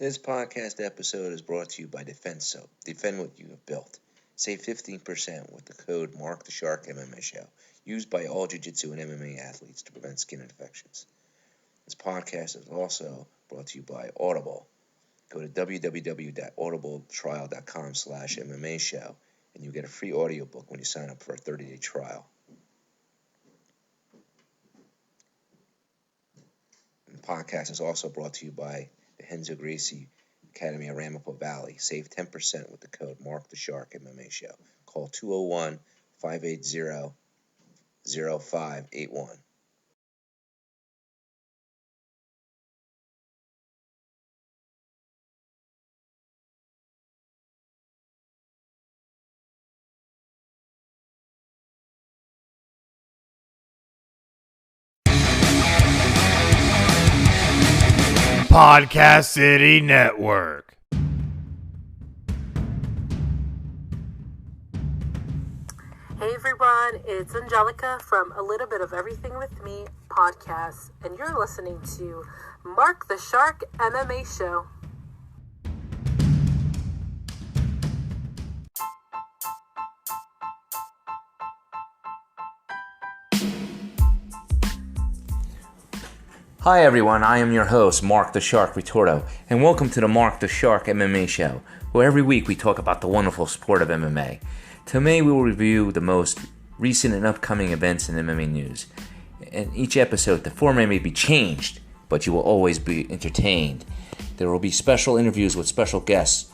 This podcast episode is brought to you by Defense Soap. Defend what you have built. Save 15% with the code Marc the Shark MMA Show, used by all jiu-jitsu and MMA athletes to prevent skin infections. This podcast is also brought to you by Audible. Go to www.audibletrial.com/MMA Show, and you get a free audiobook when you sign up for a 30-day trial. The podcast is also brought to you by the Renzo Gracie Academy of Ramapo Valley. Save 10% with the code Marc the Shark MMA Show. Call 201-580-0581. Podcast City Network. Hey everyone, it's Angelica from A Little Bit of Everything with Me podcast, and you're listening to Marc the Shark MMA Show. Hi everyone, I am your host, Marc the Shark Ritordo, and welcome to the Marc the Shark MMA Show, where every week we talk about the wonderful sport of MMA. Today we will review the most recent and upcoming events in MMA news. In each episode, the format may be changed, but you will always be entertained. There will be special interviews with special guests,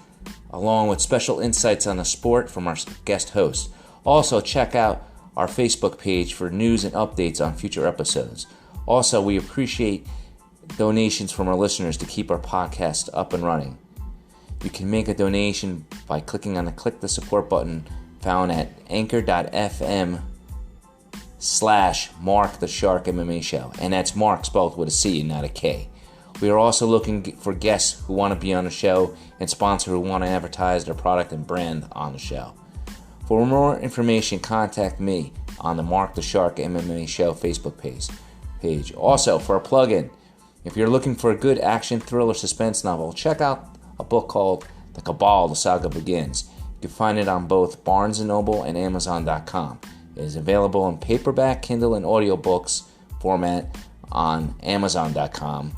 along with special insights on the sport from our guest hosts. Also, check out our Facebook page for news and updates on future episodes. Also, we appreciate donations from our listeners to keep our podcast up and running. You can make a donation by clicking on the Click the Support button found at anchor.fm/Marc the Shark MMA Show. And that's Marc spelled with a C and not a K. We are also looking for guests who want to be on the show and sponsors who want to advertise their product and brand on the show. For more information, contact me on the Marc the Shark MMA Show Facebook page. Also, for a plug-in, if you're looking for a good action thriller suspense novel, check out a book called The Cabal, The Saga Begins. You can find it on both Barnes & Noble and Amazon.com. It is available in paperback, Kindle, and audiobooks format on Amazon.com.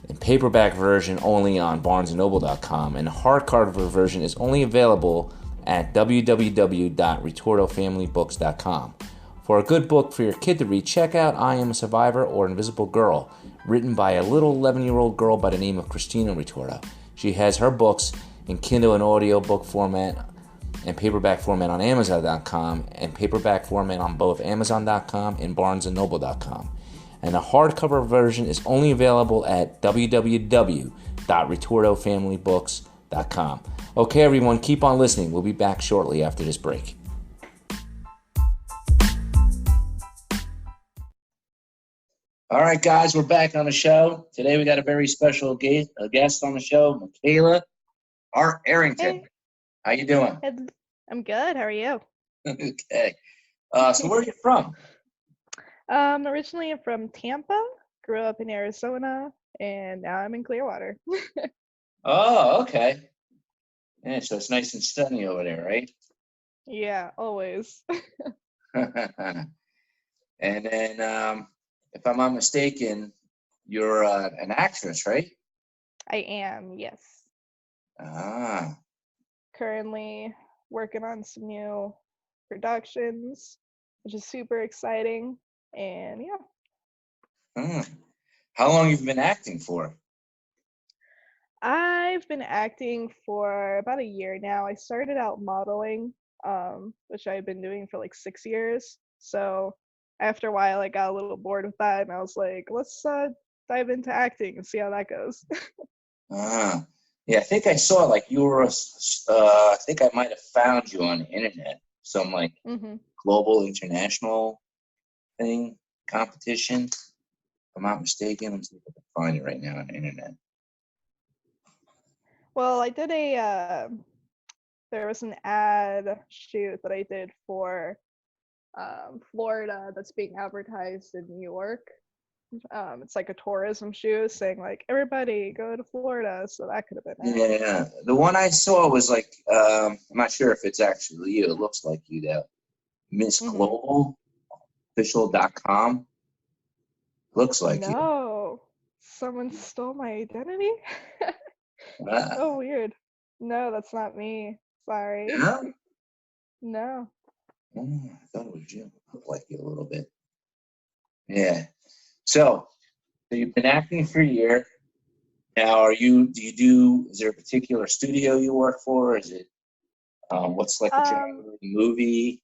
In paperback version only on BarnesandNoble.com, and the hardcover version is only available at www.retordofamilybooks.com. For a good book for your kid to read, check out I Am a Survivor or Invisible Girl, written by a little 11-year-old girl by the name of Christina Ritordo. She has her books in Kindle and audiobook format and paperback format on Amazon.com and paperback format on both Amazon.com and BarnesandNoble.com. And the hardcover version is only available at www.retordofamilybooks.com. Okay, everyone, keep on listening. We'll be back shortly after this break. All right, guys, we're back on the show. Today we got a very special guest on the show, Mikayla Arrington. Hey. How you doing? I'm good. How are you? Okay. So where are you from? Originally I'm from Tampa, grew up in Arizona, and now I'm in Clearwater. Oh, okay. Yeah, so it's nice and sunny over there, right? Yeah, always. And then, if I'm not mistaken, you're an actress, right? I am, yes. Ah. Currently working on some new productions, which is super exciting. And yeah. How long have you been acting for? I've been acting for about a year now. I started out modeling, which I've been doing for like 6 years. So after a while, I got a little bored with that, and I was like, let's dive into acting and see how that goes. Yeah, I think I saw like you were. I think I might have found you on the internet, some like global international thing competition. If I'm not mistaken, let's see if I can find it right now on the internet. Well, I did there was an ad shoot that I did for Florida that's being advertised in New York. It's like a tourism shoe saying like everybody go to Florida. So that could have been it. Yeah, the one I saw was like, I'm not sure if it's actually you. It looks like you, though. Miss Mm-hmm. Global Official.com. Looks like you. No, someone stole my identity. Uh, Oh, weird. No, that's not me. Sorry. yeah? No. Oh, I thought it was you. Looked like you a little bit. Yeah. So you've been acting for a year. Now, is there a particular studio you work for? Is it, what's like the genre Um, of the movie?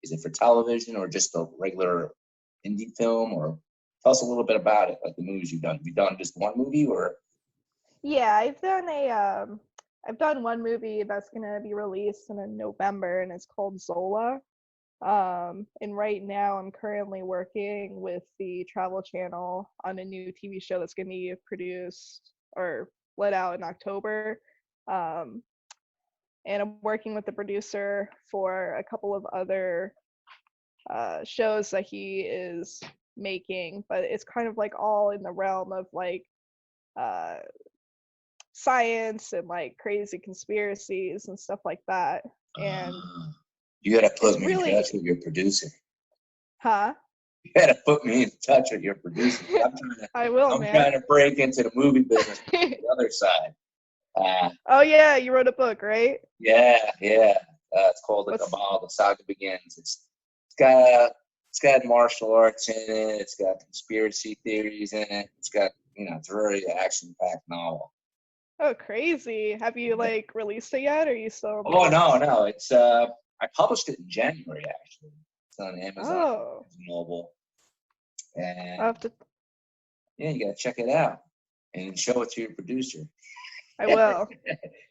Is it for television or just a regular indie film? Or tell us a little bit about it, like the movies you've done. Have you done just one movie or? yeah, I've done one movie that's gonna be released in November, and it's called Zola. And right now I'm currently working with the Travel Channel on a new TV show that's gonna be produced or let out in October. Um, and I'm working with the producer for a couple of other shows that he is making, but it's kind of like all in the realm of like uh, science and like crazy conspiracies and stuff like that. And You gotta it's put me in really, touch with your producer. huh? You gotta put me in touch with your producer. I will, I'm man. trying to break into the movie business from the other side. Oh yeah, you wrote a book, right? Yeah. It's called The What's Cabal. The Saga Begins. It's got martial arts in it. It's got conspiracy theories in it. It's a very action-packed novel. Oh, crazy. Have you like released it yet, or are you still in the Oh no, works? no. I published it in January actually. It's on Amazon, Oh, Noble, I'll and have to. yeah, you gotta check it out and show it to your producer. I will.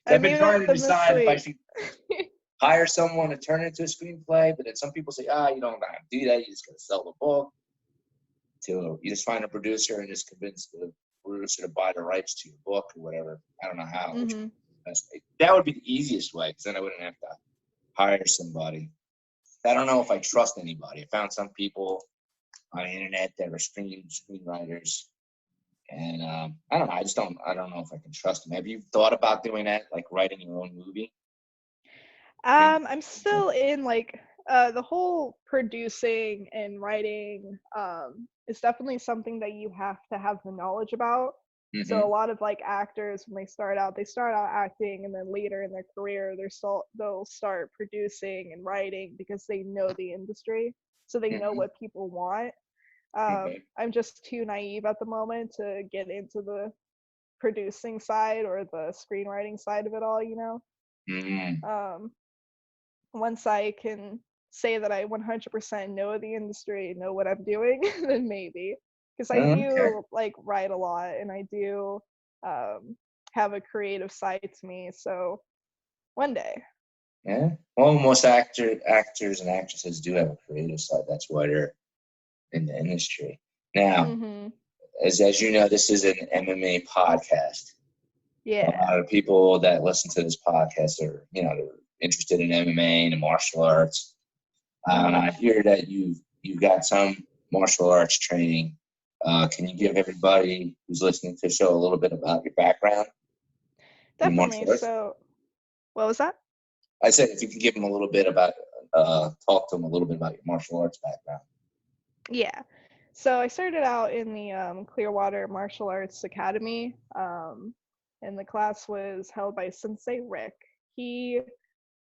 I I've been made trying to them this decide if I week. should hire someone to turn it into a screenplay, but then some people say, you don't have to do that. You just got to sell the book. You just find a producer and just convince the producer to buy the rights to your book or whatever. I don't know how. Hmm. That would be the easiest way because then I wouldn't have to hire somebody. I don't know if I trust anybody. I found some people on the internet that are screenwriters, and I don't know. I don't know if I can trust them. Have you thought about doing that, like writing your own movie? I'm still in like the whole producing and writing is definitely something that you have to have the knowledge about. So a Mm-hmm. lot of like actors when they start out acting and then later in their career they'll start producing and writing because they know the industry. So they know Mm-hmm. what people want. Okay. I'm just too naive at the moment to get into the producing side or the screenwriting side of it all, you know. Mm-hmm. Um, Once I can say that I 100% know the industry, know what I'm doing, then maybe. Because I Okay. do like write a lot and I do um, have a creative side to me. So one day. Yeah. Well, most actors and actresses do have a creative side. That's why they're in the industry. Now, Hmm. as you know, this is an MMA podcast. A Yeah. lot of people that listen to this podcast are, they're interested in MMA and the martial arts. And I Hmm. hear that you've got some martial arts training. Can you give everybody who's listening to the show a little bit about your background in Definitely. martial arts? So what was that? I said if you can give them a little bit about, talk to them a little bit about your martial arts background. Yeah. So I started out in the Clearwater Martial Arts Academy, and the class was held by Sensei Rick. He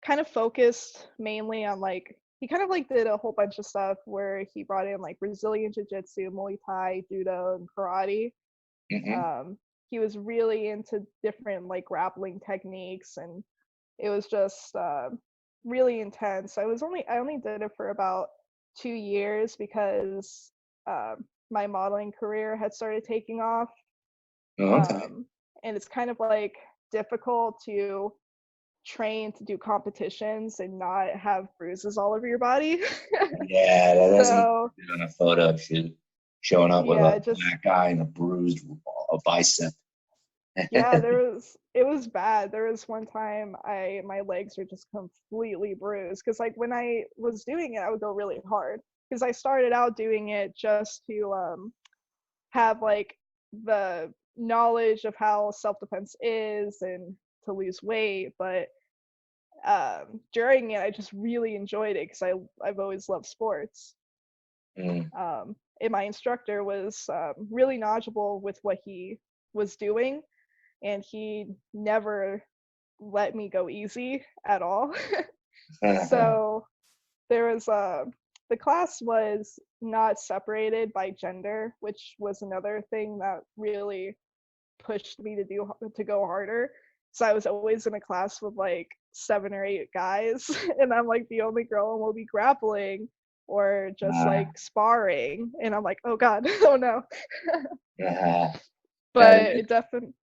kind of focused mainly on like he kind of like did a whole bunch of stuff where he brought in like Brazilian Jiu-Jitsu, Muay Thai, Judo, and Karate. Mm-hmm. Um, he was really into different like grappling techniques, and it was just really intense. I only did it for about 2 years because my modeling career had started taking off, Oh, okay. um, and it's kind of like difficult to train to do competitions and not have bruises all over your body. Yeah, that doesn't So do on a photo shoot. Showing up with yeah, a it just black eye and a bruised a bicep. yeah, it was bad. There was one time my legs were just completely bruised because like when I was doing it, I would go really hard because I started out doing it just to have like the knowledge of how self-defense is and to lose weight, but during it I just really enjoyed it because I've always loved sports. Mm. And my instructor was really knowledgeable with what he was doing, and he never let me go easy at all. So there was the class was not separated by gender, which was another thing that really pushed me to go harder. So I was always in a class with like 7 or 8 guys, and I'm like the only girl, and we'll be grappling or just Uh, like sparring, and I'm like, oh god, oh no. uh, But it definitely.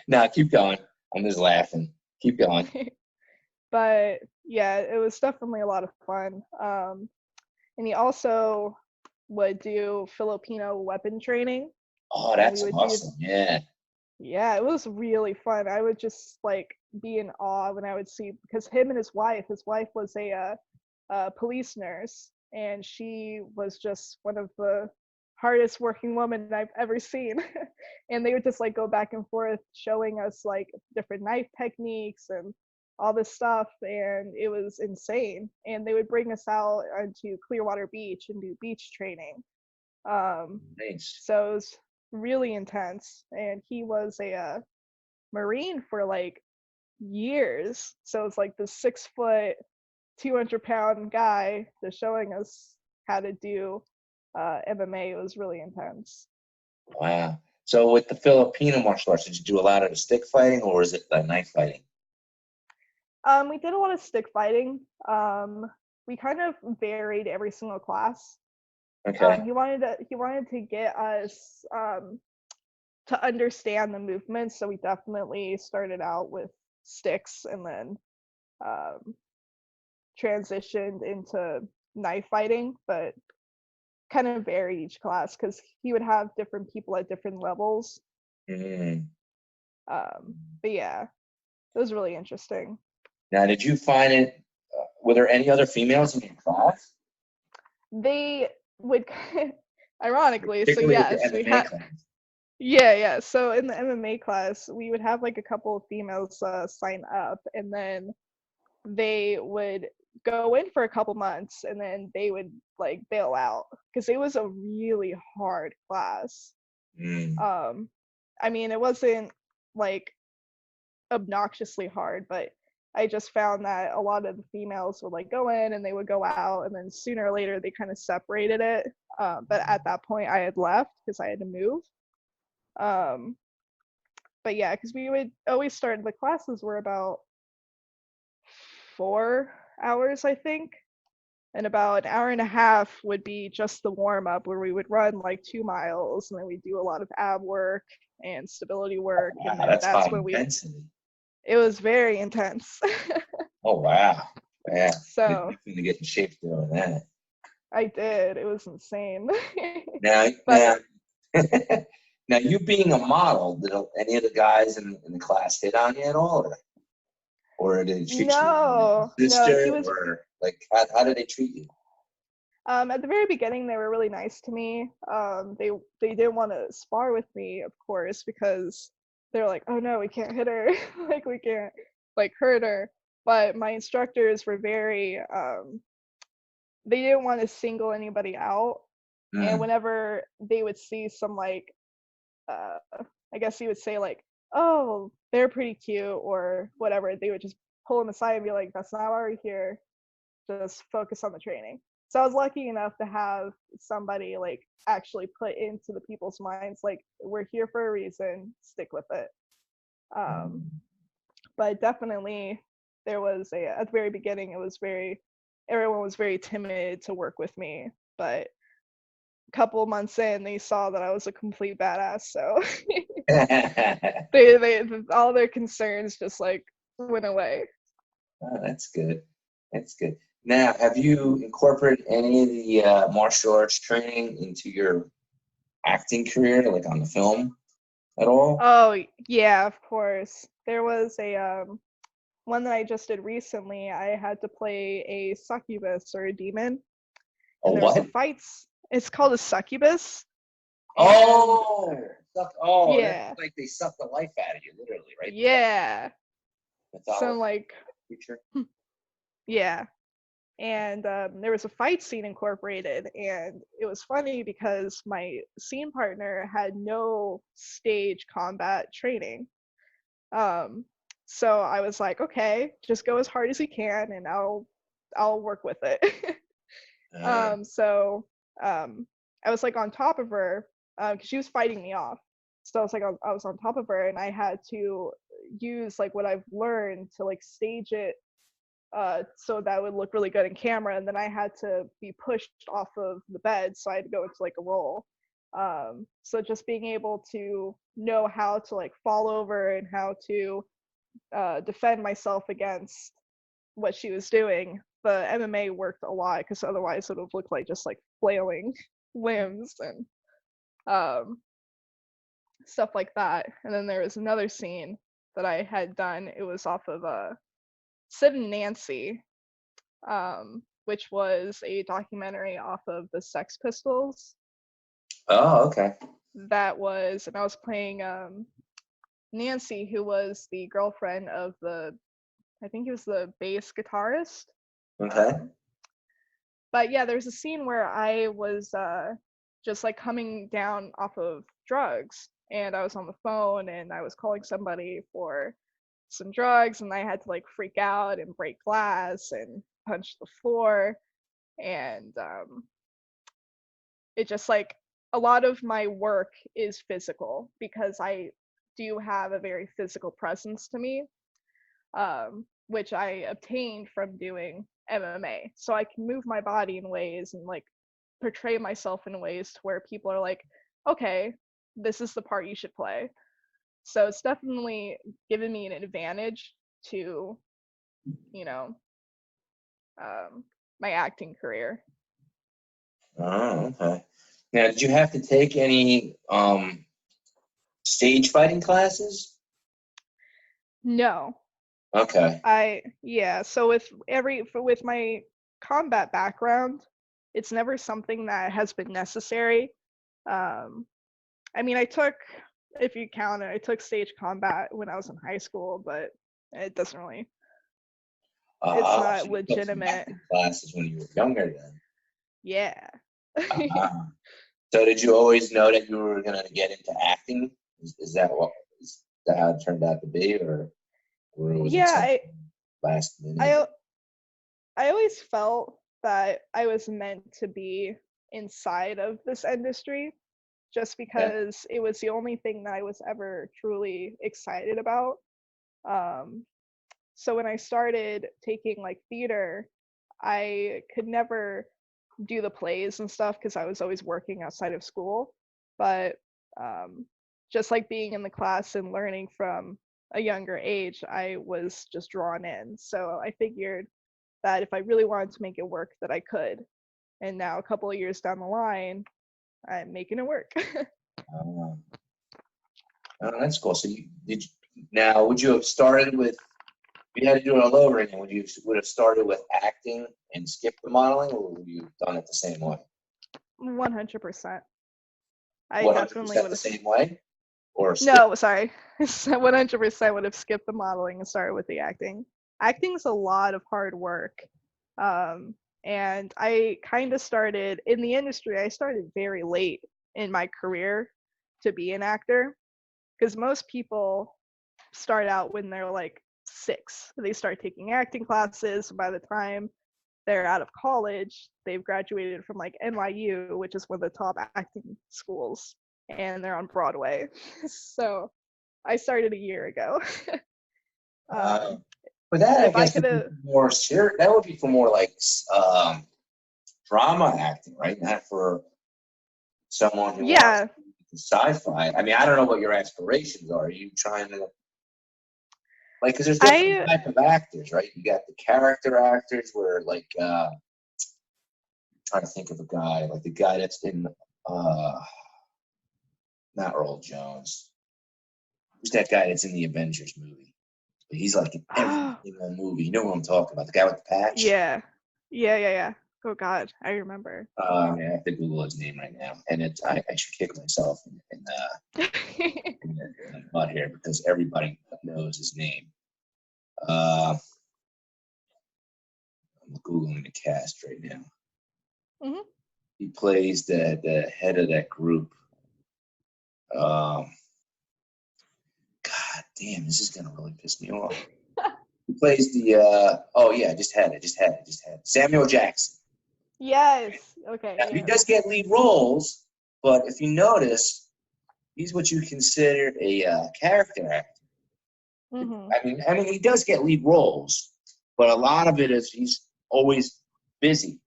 no, keep going. I'm just laughing. Keep going. But yeah, it was definitely a lot of fun. And he also would do Filipino weapon training, Oh, and we that's would do. awesome. Yeah. Yeah, it was really fun. I would just like be in awe when I would see, because him and his wife was a police nurse, and she was just one of the hardest working women I've ever seen. And they would just like go back and forth showing us like different knife techniques and all this stuff, and it was insane. And they would bring us out onto Clearwater Beach and do beach training. Um, Nice. so it was really intense. And he was a Marine for like years. So it's like the 6 foot, 200-pound guy just showing us how to do MMA. It was really intense. Wow. So with the Filipino martial arts, did you do a lot of the stick fighting or is it the knife fighting? We did a lot of stick fighting. We kind of varied every single class. Okay. He wanted to get us to understand the movements, so we definitely started out with sticks and then um, transitioned into knife fighting, but kind of vary each class because he would have different people at different levels. Mm. But yeah, it was really interesting. Now, did you find it? Were there any other females in your class? They would, ironically, so Particularly with the yes, we MMA had. class. Yeah. So in the MMA class, we would have like a couple of females sign up, and then they would go in for a couple months, and then they would like bail out because it was a really hard class. Mm. I mean, it wasn't like obnoxiously hard, but I just found that a lot of the females would like go in and they would go out, and then sooner or later they kind of separated it. But at that point, I had left because I had to move. Um, but yeah, because we would always start, the classes were about 4 hours, I think, and about an hour and a half would be just the warm up where we would run like 2 miles, and then we do a lot of ab work and stability work, Wow, and then that's that's high when intensity. it was very intense. Oh, wow. Yeah. You're So definitely get in shape doing that. I did. It was insane. Now, But now you being a model, did any of the guys in the class hit on you at all? Or did they treat you like a no, he sister? was. Or like, how did they treat you? At the very beginning, they were really nice to me. They didn't want to spar with me, of course, because they're like, oh no, we can't hit her, like we can't like hurt her. But my instructors were very they didn't want to single anybody out, and Mm. whenever they would see some like uh, I guess you would say like, oh, they're pretty cute or whatever, they would just pull them aside and be like, that's not why we're here. Just focus on the training. So I was lucky enough to have somebody like actually put into the people's minds like, we're here for a reason, stick with it. Um, but definitely there was at the very beginning it was very everyone was very timid to work with me, but a couple months in they saw that I was a complete badass, so they all their concerns just like went away. Oh, that's good. That's good. Now, have you incorporated any of the martial arts training into your acting career, like on the film at all? Oh yeah, of course. There was a one that I just did recently. I had to play a succubus or a demon, A and there was a what? fights. It's called a succubus. Oh, Yeah, that's like they suck the life out of you, literally, right? yeah. So I'm Mythology like, creature. yeah. And there was a fight scene incorporated, and it was funny because my scene partner had no stage combat training. Um, so I was like, okay, just go as hard as you can, and I'll work with it. Uh, So I was like on top of her because she was fighting me off. So I was like, I was on top of her, and I had to use like what I've learned to like stage it so that would look really good in camera. And then I had to be pushed off of the bed, so I had to go into like a roll. So just being able to know how to like fall over and how to defend myself against what she was doing. The MMA worked a lot because otherwise it would have looked like just like flailing limbs and um, stuff like that. And then there was another scene that I had done. It was off of Sid and Nancy, which was a documentary off of the Sex Pistols. oh, okay. That was, and I was playing Nancy, who was the girlfriend of I think he was the bass guitarist. Okay. But yeah, there's a scene where I was just like coming down off of drugs, and I was on the phone and I was calling somebody for some drugs, and I had to like freak out and break glass and punch the floor. And it just like a lot of my work is physical because I do have a very physical presence to me, which I obtained from doing MMA. So I can move my body in ways and like portray myself in ways to where people are like, okay, this is the part you should play. So it's definitely given me an advantage to, you know, my acting career. Oh, okay. Now, did you have to take any stage fighting classes? No, Okay. so with my combat background, it's never something that has been necessary. Um, I mean, if you count it, I took stage combat when I was in high school, but it doesn't really, it's So not you took some legitimate. acting classes when you were younger then. Yeah. Uh, so did you always know that you were going to get into acting? Is that how it turned out to be, or was it Yeah, something last minute? I I always felt that I was meant to be inside of this industry just Yeah. because it was the only thing that I was ever truly excited about. Um, so when I started taking like theater, I could never do the plays and stuff because I was always working outside of school. But um, just like being in the class and learning from a younger age, I was just drawn in. So I figured that if I really wanted to make it work, that I could. And now, a couple of years down the line, I'm making it work. Oh, that's cool. So now, would you have started with, if you had to do it all over again, would have started with acting and skipped the modeling, or would you have done it the same way? 100%. I definitely 100% would the have. same way? Or skip? No, sorry. 100% would have skipped the modeling and started with the acting. Acting's a lot of hard work. Um, and I kind of started in the industry, I started very late in my career to be an actor because most people start out when they're like 6. They start taking acting classes. By the time they're out of college, they've graduated from like NYU, which is one of the top acting schools, and they're on Broadway. So I started a year ago. Uh, um, but that, I if I guess, could would be have, more serious. That would be for more like drama acting, right? Not for someone who wants yeah, sci-fi. I mean, I don't know what your aspirations are. Are you trying to, like, because there's different I type of actors, right? You got the character actors where, like, trying to think of a guy, like the guy that's in, uh, not Earl Jones. Who's that guy that's in the Avengers movie? But he's like in every oh single movie. You know what I'm talking about? The guy with the patch. yeah, yeah. Oh God, I remember. I have to Google his name right now, and I should kick myself in the butt here because everybody knows his name. I'm Googling the cast right now. Hmm. He plays the head of that group. God damn, this is gonna really piss me off. He plays the I just had it. Samuel Jackson. Yes. Okay. Now, he Yeah. does get lead roles, but if you notice, he's what you consider a character actor. Hmm. I mean, he does get lead roles, but a lot of it is he's always busy.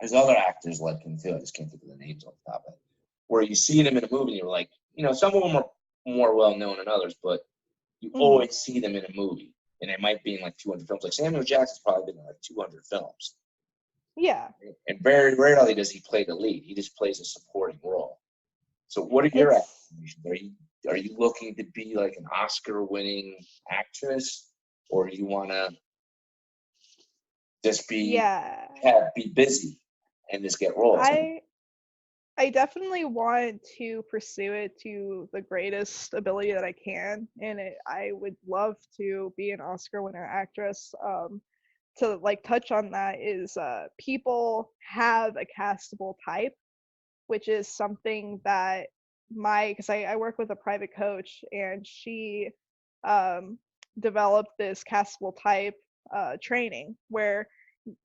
There's other actors like him too. I just can't think of the names off the top of it. Where you see them in a movie, and you're like, some of them are more well known than others, but you always see them in a movie, and it might be in like 200 films. Like Samuel Jackson's probably been in like 200 films. Yeah. And very rarely does he play the lead. He just plays a supporting role. So what are your aspirations? Are you looking to be like an Oscar-winning actress, or do you want to just be busy and just get roles? I definitely want to pursue it to the greatest ability that I can, and I would love to be an Oscar-winner actress. To like touch on that is people have a castable type, which is something that because I work with a private coach, and she developed this castable type training where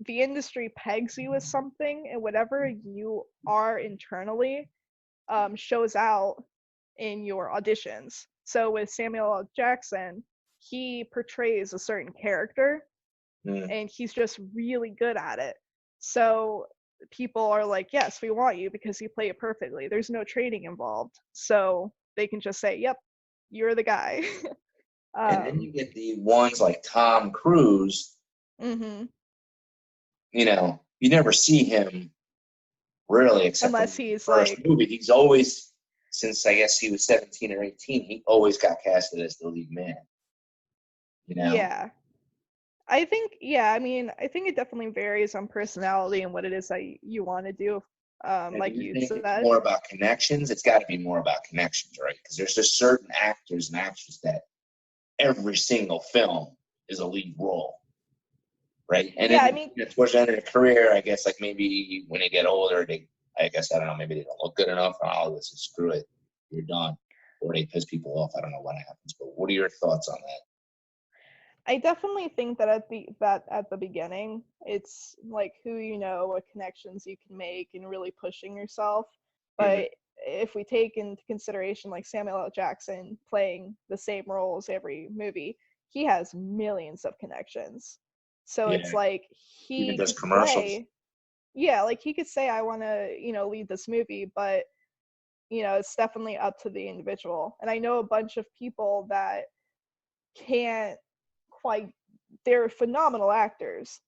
the industry pegs you as something, and whatever you are internally shows out in your auditions. So with Samuel L. Jackson, he portrays a certain character, and he's just really good at it. So people are like, yes, we want you because you play it perfectly. There's no training involved. So they can just say, yep, you're the guy. And then you get the ones like Tom Cruise. Mm-hmm. You never see him really, except unless for the he's first like, movie. He's always, since I guess he was 17 or 18, he always got casted as the lead man. Yeah. I think it definitely varies on personality and what it is that you want to do. Like Do you you think said. it's more about connections? It's got to be more about connections, right? Because there's just certain actors and actresses that every single film is a lead role, right? And then towards the end of their career, I guess like maybe when they get older, I don't know, maybe they don't look good enough. Oh, let's just screw it, you're done, or they piss people off. I don't know what happens, but what are your thoughts on that? I definitely think that at the beginning, it's like who you know, what connections you can make, and really pushing yourself. But if we take into consideration like Samuel L. Jackson playing the same roles every movie, he has millions of connections. So it's like even he does could commercials. say, like he could say, I want to, lead this movie, but it's definitely up to the individual. And I know a bunch of people that can't quite, they're phenomenal actors,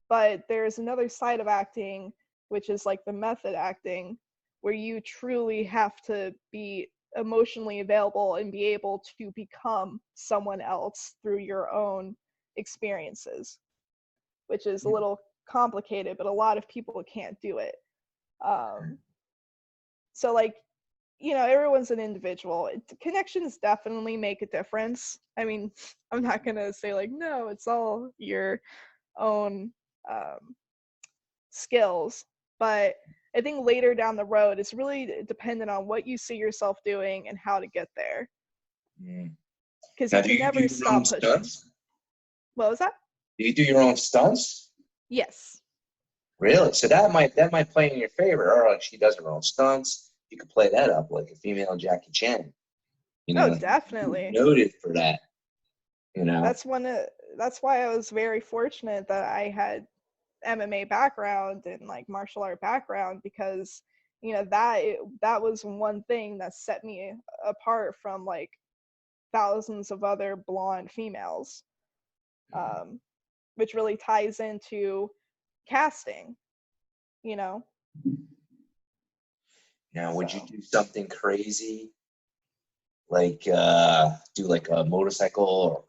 but there's another side of acting, which is like the method acting, where you truly have to be emotionally available and be able to become someone else through your own experiences, which is a little complicated, but a lot of people can't do it. So like, everyone's an individual. Connections definitely make a difference. I mean, I'm not gonna say like, no, it's all your own skills, but I think later down the road, it's really dependent on what you see yourself doing and how to get there. Because you can never stop pushing. Stunts? What was that? Do you do your own stunts? Yes. Really? So that might play in your favor. Or like she does her own stunts. You could play that up like a female Jackie Chan. Oh, definitely. Noted for that. That's why I was very fortunate that I had MMA background and like martial art background, because that was one thing that set me apart from like thousands of other blonde females, which really ties into casting. Now, would you do something crazy, like do like a motorcycle or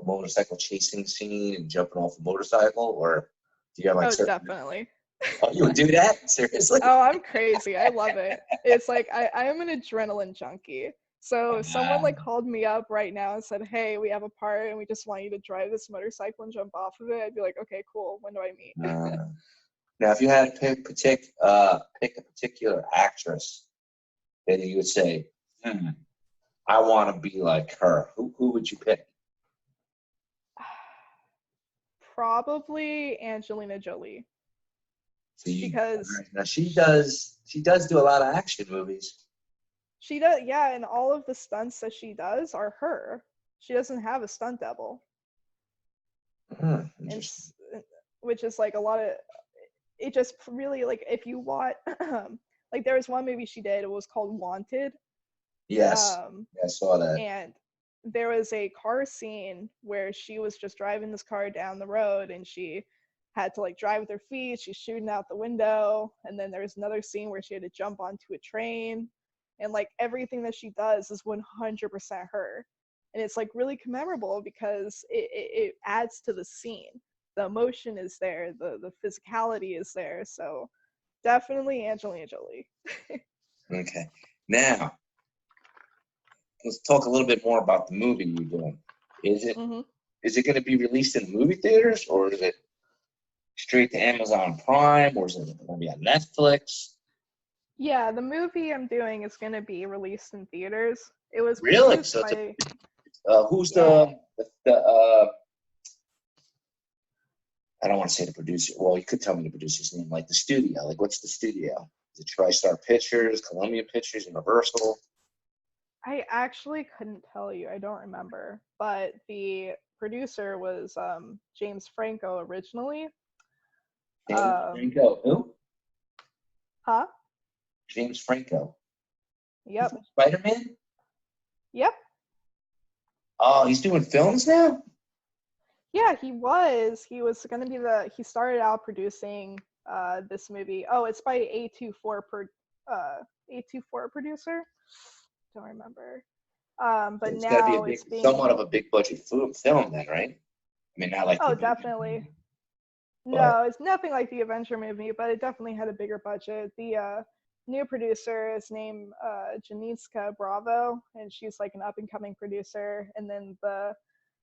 a motorcycle chasing scene and jumping off a motorcycle, or do you have like definitely. Oh, you would do that? Seriously? Oh, I'm crazy. I love it. It's like I am an adrenaline junkie. So if someone like called me up right now and said, "Hey, we have a part and we just want you to drive this motorcycle and jump off of it," I'd be like, "Okay, cool. When do I meet?" Now, if you had to pick a particular actress that you would say, I want to be like her, who would you pick? Probably Angelina Jolie. Because now she does do a lot of action movies. she does, yeah, and all of the stunts that she does are her. She doesn't have a stunt double. And, which is like a lot of, it just really, like, if you watch, like there was one movie she did, it was called Wanted. Yes, I saw that. And there was a car scene where she was just driving this car down the road and she had to like drive with her feet, she's shooting out the window, and then there's another scene where she had to jump onto a train, and like everything that she does is 100% her. And it's like really commemorable because it adds to the scene. The emotion is there, the physicality is there. So definitely Angelina Jolie. Okay. Now, let's talk a little bit more about the movie you're doing. Is it going to be released in movie theaters, or is it straight to Amazon Prime, or is it going to be on Netflix? Yeah, the movie I'm doing is going to be released in theaters. It was really produced so. By, who's yeah. the I don't want to say the producer. Well, you could tell me the producer's name, like the studio. Like, what's the studio? Is it TriStar Pictures, Columbia Pictures, Universal? I actually couldn't tell you. I don't remember. But the producer was James Franco originally. James Franco, who? Huh? James Franco. Yep. Spider-Man? Yep. Oh, he's doing films now? Yeah, he was. He was going to be he started out producing this movie. Oh, it's by A24 producer. Don't remember. But it's now be it's being somewhat of a big budget film then, right? I mean, not like definitely. No, it's nothing like the Avenger movie, but it definitely had a bigger budget. The new producer is named Janiska Bravo, and she's like an up-and-coming producer. And then the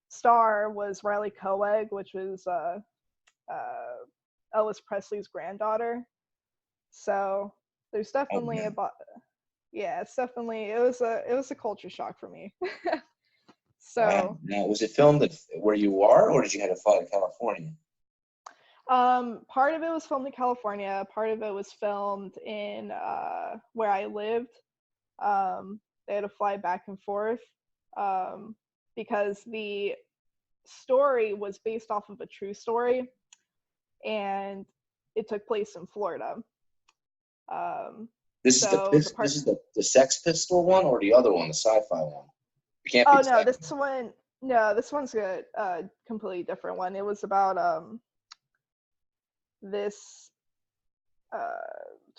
star was Riley Coeg, which was Elvis Presley's granddaughter. So there's definitely it's definitely it was a culture shock for me. So wow. Now, was it filmed where you are, or did you have to fly to California? Part of it was filmed in California. Part of it was filmed in where I lived. They had to fly back and forth because the story was based off of a true story, and it took place in Florida. This is the Sex Pistol one, or the other one, the sci-fi one? You can't. Oh no, this one. No, this one's a completely different one. It was about this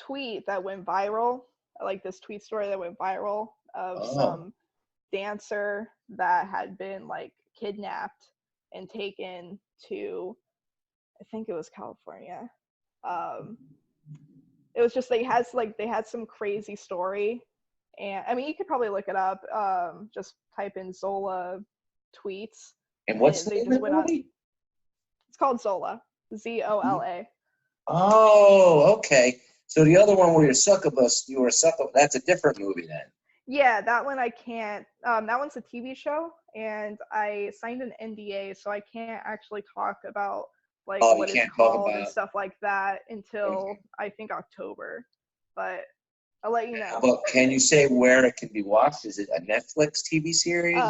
tweet that went viral, like this tweet story that went viral of some dancer that had been like kidnapped and taken to, I think it was California. It was just they had some crazy story, and I mean you could probably look it up. Just type in Zola tweets. And what's the name of the movie? It's called Zola. Zola. Oh, okay. So the other one where you were a succubus, that's a different movie then. Yeah, that one I can't. That one's a TV show, and I signed an NDA, so I can't actually talk about like what it's called and stuff like that until I think October. But I'll let you know. Well, can you say where it can be watched? Is it a Netflix TV series?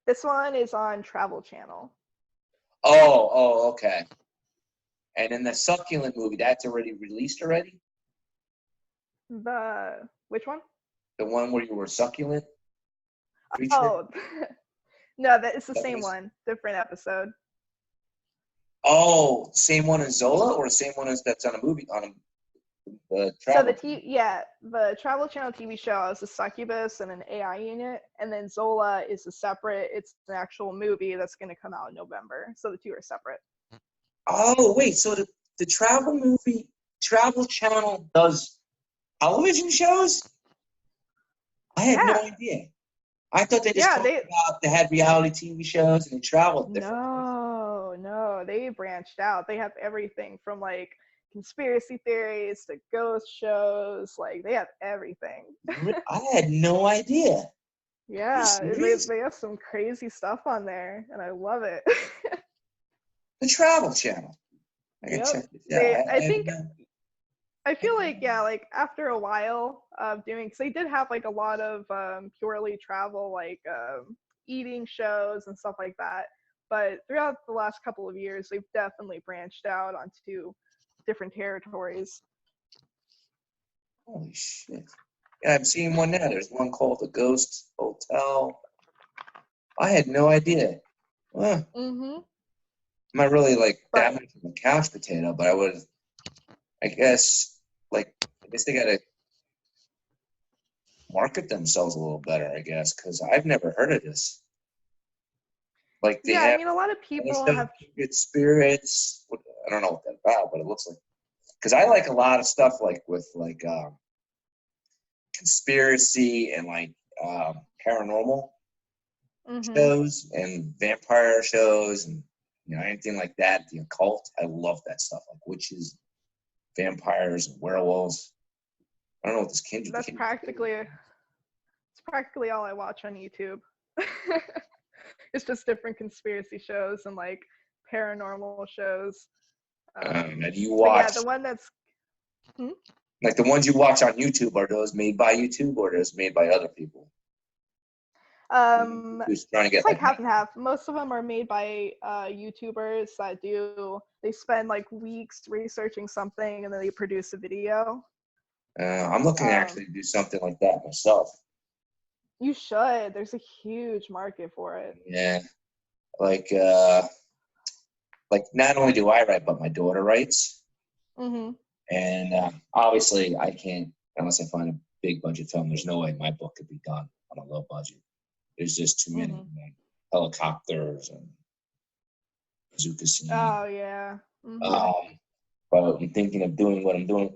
This one is on Travel Channel. Oh, okay. And then the Succulent movie, that's already released already? Which one? The one where you were succulent? Oh, no, it's the same one. Different episode. Oh, same one as Zola, or the same one as that's on a movie on the Travel? So the Travel Channel TV show is a succubus and an AI unit, and then Zola is it's an actual movie that's going to come out in November. So the two are separate. Oh, wait, so the Travel Channel does television shows? I had no idea. I thought they just they had reality TV shows and they traveled different places. No, they branched out. They have everything from like conspiracy theories to ghost shows. Like they have everything. I had no idea. Yeah, they have some crazy stuff on there, and I love it. The Travel Channel. I can check this out. I feel like like after a while of doing, because they did have like a lot of purely travel, like eating shows and stuff like that. But throughout the last couple of years, they've definitely branched out onto different territories. Holy shit. Yeah, I'm seeing one now. There's one called The Ghost Hotel. I had no idea. Huh. I'm not really like that much of a couch potato, but I guess they gotta market themselves a little better, I guess, because I've never heard of this. Like they have, I mean, a lot of people have good spirits. I don't know what that's about, but it looks like, because I like a lot of stuff like with like conspiracy and like paranormal shows and vampire shows and anything like that. The occult, I love that stuff, like witches, vampires, and werewolves. I don't know what this Kindred. It's practically all I watch on YouTube. It's just different conspiracy shows and like paranormal shows. Do you watch? The one that's like the ones you watch on YouTube, are those made by YouTube or are those made by other people? Who's trying to get it's like half and half. Most of them are made by YouTubers that they spend like weeks researching something and then they produce a video. I'm looking to actually do something like that myself. You should. There's a huge market for it. Yeah. Like not only do I write, but my daughter writes. And obviously I can't, unless I find a big budget film, there's no way my book could be done on a low budget. There's just too many helicopters and bazooka scenes. Oh, yeah. But I'm thinking of doing what I'm doing.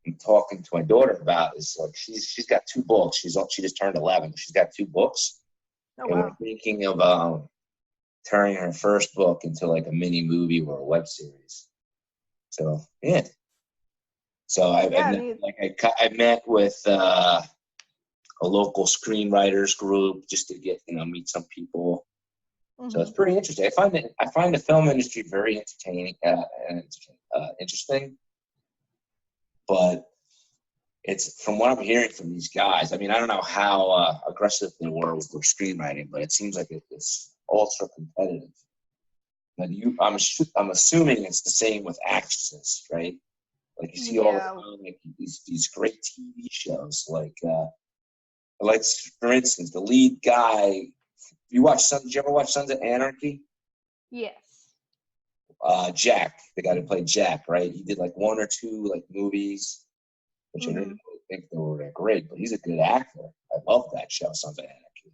I'm talking to my daughter about is like she's got 2 books. She just turned 11. She's got 2 books. Oh, and we're thinking of turning her first book into like a mini movie or a web series. So yeah. So I met with a local screenwriters group just to get meet some people. So it's pretty interesting. I find the film industry very entertaining and interesting. But it's from what I'm hearing from these guys. I mean, I don't know how aggressive they were with their screenwriting, but it seems like it's ultra competitive. But I'm assuming it's the same with actresses, right? Like you see all the time, like these great TV shows, like for instance, the lead guy. Did you ever watch Sons of Anarchy? Yes. Jack, the guy who played Jack, right? He did like 1 or 2 like movies, which I didn't really think they were that great, but he's a good actor. I love that show, Sons of Anarchy.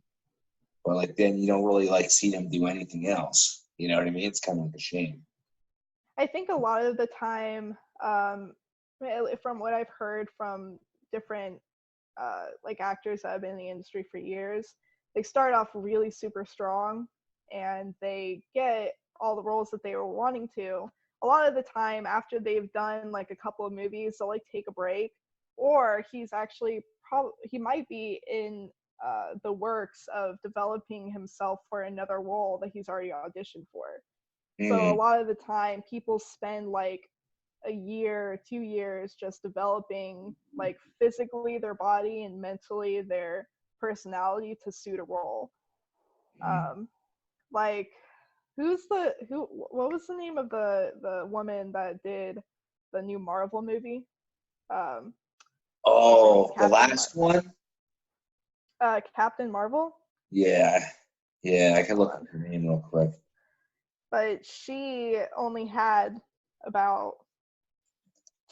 But like then you don't really like see them do anything else. You know what I mean? It's kind of like a shame. I think a lot of the time, from what I've heard from different like actors that have been in the industry for years, they start off really super strong and they get all the roles that they were wanting to. A lot of the time after they've done like a couple of movies, they'll like take a break, or he might be in the works of developing himself for another role that he's already auditioned for. So a lot of the time people spend like a year, 2 years just developing like physically their body and mentally their personality to suit a role. Like what was the name of the woman that did the new Marvel movie? The last one? Captain Marvel? Yeah, I can look up her name real quick. But she only had about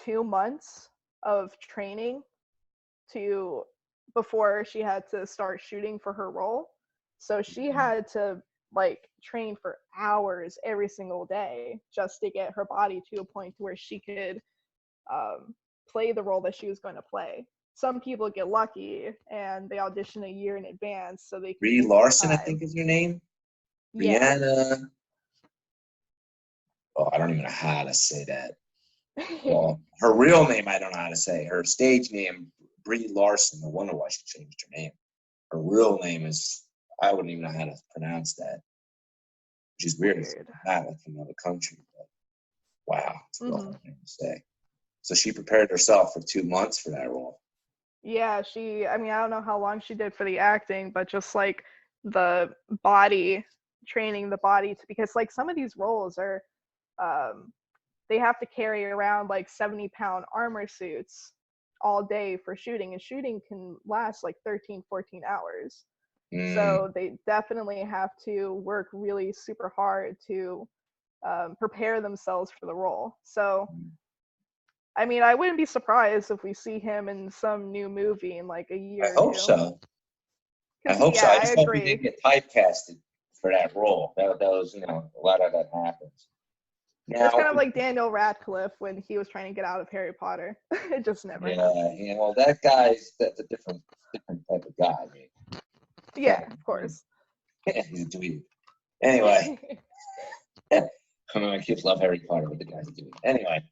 2 months of training before she had to start shooting for her role. So she had to like train for hours every single day just to get her body to a point where she could play the role that she was going to play. Some people get lucky and they audition a year in advance so they can Brie get Larson, I time. think is her name. Yeah. Brianna. Oh, I don't even know how to say that. Well, her real name I don't know how to say. Her stage name, Brie Larson. No wonder why she changed her name. Her real name is, I wouldn't even know how to pronounce that. Which is weird. It's not like from another country. But wow, it's a real hard name to say. So she prepared herself for 2 months for that role. Yeah, I don't know how long she did for the acting, but just like the body, training the body to, because like some of these roles are, they have to carry around like 70-pound armor suits all day for shooting, and shooting can last like 13, 14 hours. So they definitely have to work really super hard to prepare themselves for the role. So I mean, I wouldn't be surprised if we see him in some new movie in like a year I hope or two. so. I hope so. I just hope he didn't get typecasted for that role. That was, a lot of that happens. Now, it's kind of like Daniel Radcliffe when he was trying to get out of Harry Potter. It just never happened. Yeah, well, that's a different type of guy. I mean, yeah, of course. He's a dweeb. Anyway. My kids love Harry Potter, but the guy's a dweeb. Anyway.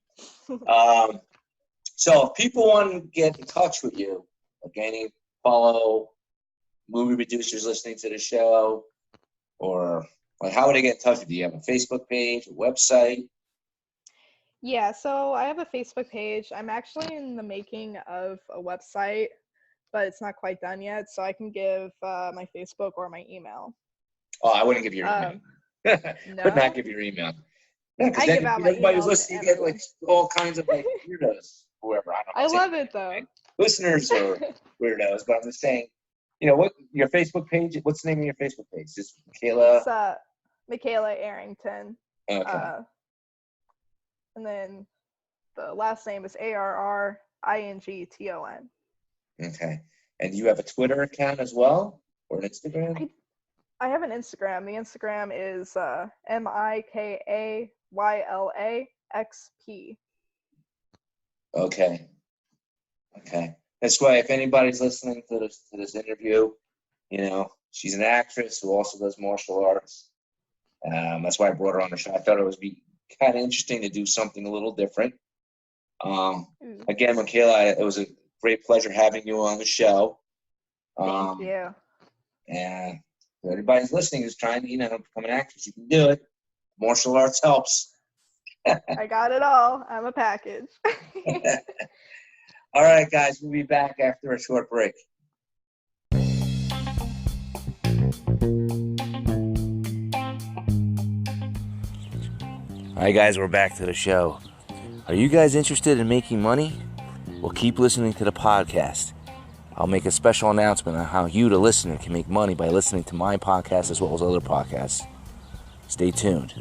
So if people want to get in touch with you, like follow movie producers listening to the show, or like how would they get in touch with you? Do you have a Facebook page, a website? Yeah, so I have a Facebook page. I'm actually in the making of a website, but it's not quite done yet, so I can give my Facebook or my email. Oh, I wouldn't give your email. No? Would not give your email. Yeah, because I give out my everybody email who's listening, you get like all kinds of like weirdos, whoever. I love it though. Listeners are weirdos, but I'm just saying, what your Facebook page? What's the name of your Facebook page? Just Mikayla. It's Mikayla Arrington. Okay. And then the last name is Arrington. Okay. And you have a Twitter account as well, or an Instagram? I have an Instagram. The Instagram is MikaylaXP. Okay. That's why if anybody's listening to this interview, she's an actress who also does martial arts. That's why I brought her on the show. I thought it would be kind of interesting to do something a little different. Again, Mikayla, it was a great pleasure having you on the show. Thank you. And if everybody's listening who's trying to, become an actress, you can do it. Martial arts helps. I got it all. I'm a package. All right, guys, we'll be back after a short break. All right, guys, we're back to the show. Are you guys interested in making money? Well, keep listening to the podcast. I'll make a special announcement on how you, the listener, can make money by listening to my podcast as well as other podcasts. Stay tuned.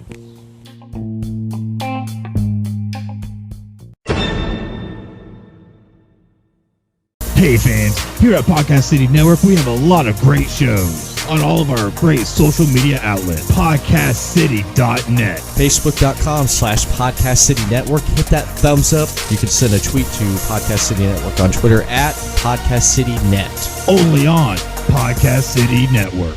Hey fans, here at Podcast City Network, we have a lot of great shows on all of our great social media outlets. PodcastCity.net. Facebook.com/Podcast City Network. Hit that thumbs up. You can send a tweet to Podcast City Network on Twitter at Podcast City Net. Only on Podcast City Network.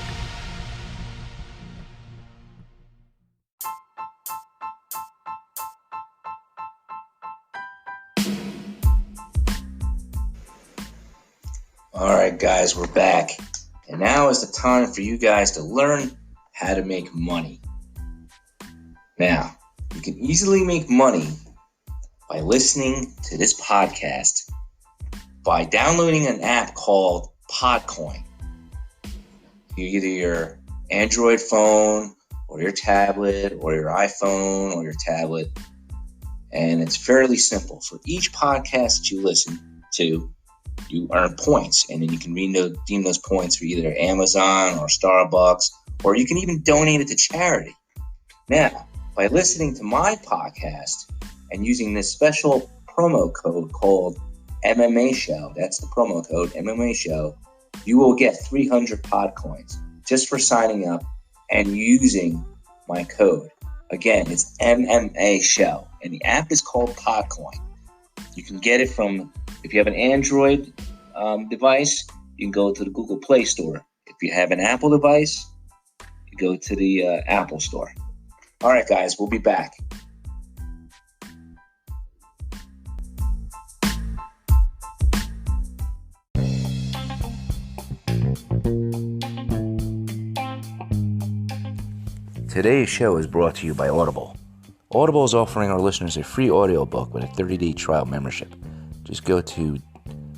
All right, guys, we're back. And now is the time for you guys to learn how to make money. Now, you can easily make money by listening to this podcast by downloading an app called Podcoin. Either your Android phone or your tablet or your iPhone or your tablet. And it's fairly simple. For each podcast that you listen to, you earn points, and then you can redeem those points for either Amazon or Starbucks, or you can even donate it to charity. Now, by listening to my podcast and using this special promo code called MMA Show, that's the promo code MMA Show, you will get 300 Podcoins just for signing up and using my code. Again, it's MMA Show, and the app is called Podcoin. You can get it from, if you have an Android device, you can go to the Google Play Store. If you have an Apple device, you go to the Apple Store. All right, guys, we'll be back. Today's show is brought to you by Audible. Audible is offering our listeners a free audiobook with a 30-day trial membership. Just go to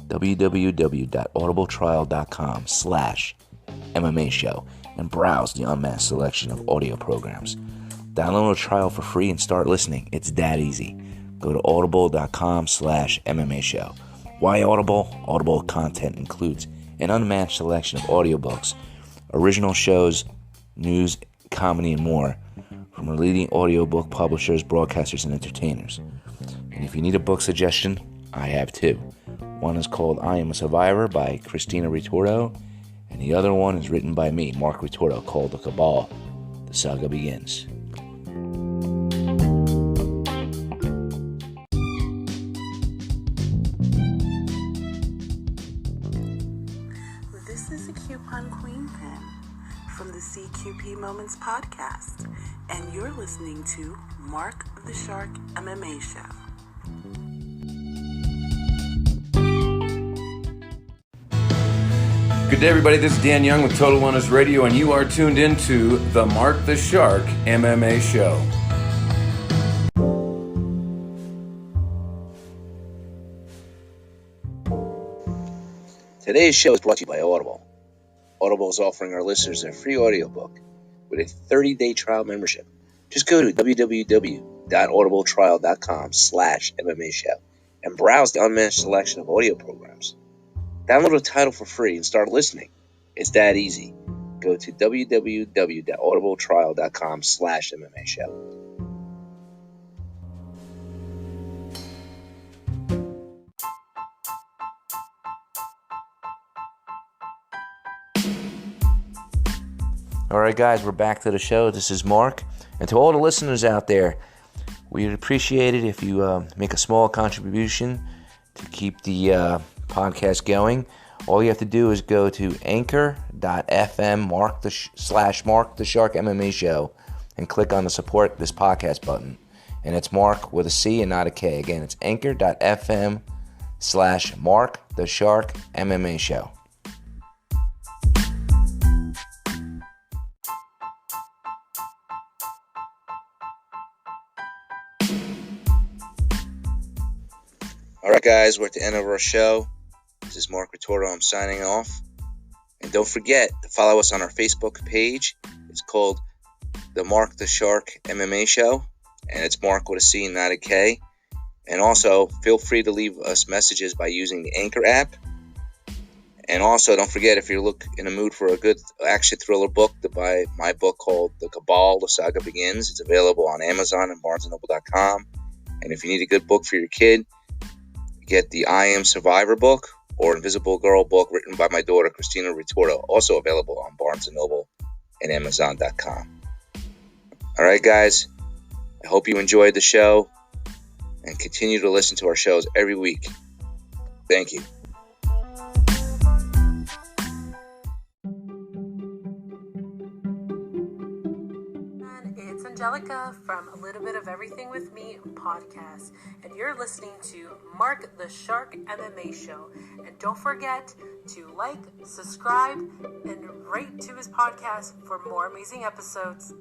www.audibletrial.com/MMA Show and browse the unmatched selection of audio programs. Download a trial for free and start listening. It's that easy. Go to audible.com/MMA Show. Why Audible? Audible content includes an unmatched selection of audiobooks, original shows, news, comedy, and more from our leading audiobook publishers, broadcasters, and entertainers. And if you need a book suggestion, I have two. One is called I Am a Survivor by Christina Ritordo, and the other one is written by me, Marc Ritordo, called The Cabal. The Saga Begins. This is a Coupon Queen pen from the CQP Moments podcast, and you're listening to Marc the Shark MMA Show. Good day, everybody. This is Dan Young with Total Wellness Radio, and you are tuned into the Marc the Shark MMA Show. Today's show is brought to you by Audible. Audible is offering our listeners a free audiobook with a 30-day trial membership. Just go to www.audibletrial.com/MMA Show and browse the unmatched selection of audio programs. Download a title for free and start listening. It's that easy. Go to www.audibletrial.com/MMA Show. All right, guys, we're back to the show. This is Marc. And to all the listeners out there, we'd appreciate it if you make a small contribution to keep the podcast going. All you have to do is go to anchor.fm /Marc the Shark MMA Show and click on the support this podcast button. And it's Marc with a C and not a K. Again, it's anchor.fm /Marc the Shark MMA Show. All right, guys, we're at the end of our show. This is Marc Ritordo. I'm signing off. And don't forget to follow us on our Facebook page. It's called the Marc the Shark MMA Show. And it's Marc with a C and not a K. And also, feel free to leave us messages by using the Anchor app. And also, don't forget, if you're in the mood for a good action thriller book, to buy my book called The Cabal, The Saga Begins. It's available on Amazon and BarnesandNoble.com. And if you need a good book for your kid, get the I Am Survivor book or Invisible Girl book written by my daughter, Christina Ritordo, also available on Barnes & Noble and Amazon.com. All right, guys, I hope you enjoyed the show and continue to listen to our shows every week. Thank you. It's Angelica from A Little Bit of Everything with Me podcast, and you're listening to Marc the Shark MMA Show. And don't forget to like, subscribe, and rate to his podcast for more amazing episodes.